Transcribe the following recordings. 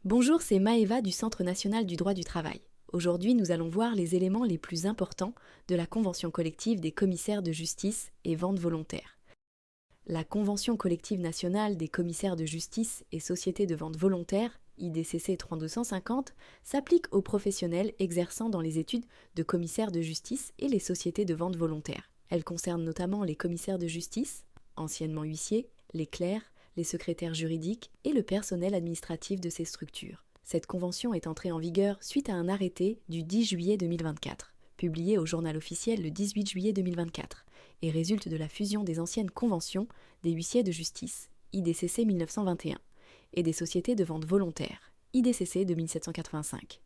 Bonjour, c'est Maëva du Centre national du droit du travail. Aujourd'hui, nous allons voir les éléments les plus importants de la convention collective des commissaires de justice et vente volontaire. La convention collective nationale des commissaires de justice et sociétés de vente volontaire, IDCC 3250, s'applique aux professionnels exerçant dans les études de commissaires de justice et les sociétés de vente volontaire. Elle concerne notamment les commissaires de justice, anciennement huissiers, les clercs, les secrétaires juridiques et le personnel administratif de ces structures. Cette convention est entrée en vigueur suite à un arrêté du 10 juillet 2024, publié au Journal officiel le 18 juillet 2024, et résulte de la fusion des anciennes conventions des huissiers de justice, IDCC 1921, et des sociétés de vente volontaire, IDCC de 1785.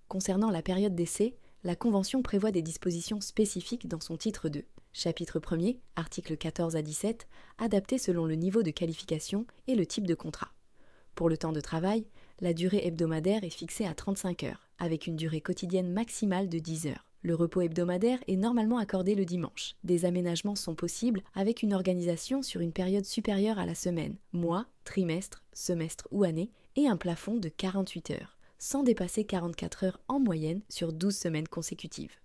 Concernant la période d'essai, la Convention prévoit des dispositions spécifiques dans son titre 2. Chapitre 1er, articles 14 à 17, adaptés selon le niveau de qualification et le type de contrat. Pour le temps de travail, la durée hebdomadaire est fixée à 35 heures, avec une durée quotidienne maximale de 10 heures. Le repos hebdomadaire est normalement accordé le dimanche. Des aménagements sont possibles avec une organisation sur une période supérieure à la semaine, mois, trimestre, semestre ou année, et un plafond de 48 heures, sans dépasser 44 heures en moyenne sur 12 semaines consécutives.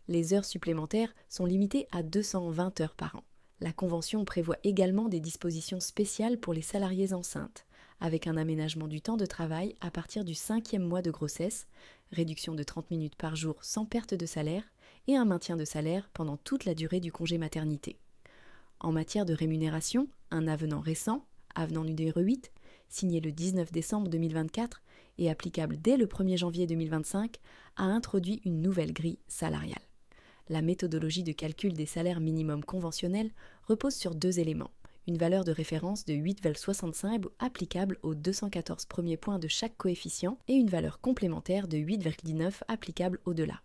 Les heures supplémentaires sont limitées à 220 heures par an. La Convention prévoit également des dispositions spéciales pour les salariées enceintes, avec un aménagement du temps de travail à partir du 5e mois de grossesse, réduction de 30 minutes par jour sans perte de salaire et un maintien de salaire pendant toute la durée du congé maternité. En matière de rémunération, un avenant récent, avenant numéro 8, signé le 19 décembre 2024 et applicable dès le 1er janvier 2025, a introduit une nouvelle grille salariale. La méthodologie de calcul des salaires minimums conventionnels repose sur deux éléments. Une valeur de référence de 8,65 applicable aux 214 premiers points de chaque coefficient et une valeur complémentaire de 8,9 applicable au-delà.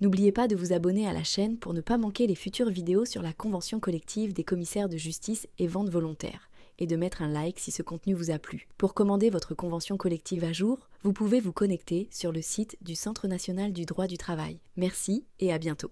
N'oubliez pas de vous abonner à la chaîne pour ne pas manquer les futures vidéos sur la convention collective des commissaires de justice et vente volontaire, et de mettre un like si ce contenu vous a plu. Pour commander votre convention collective à jour, vous pouvez vous connecter sur le site du Centre national du droit du travail. Merci et à bientôt.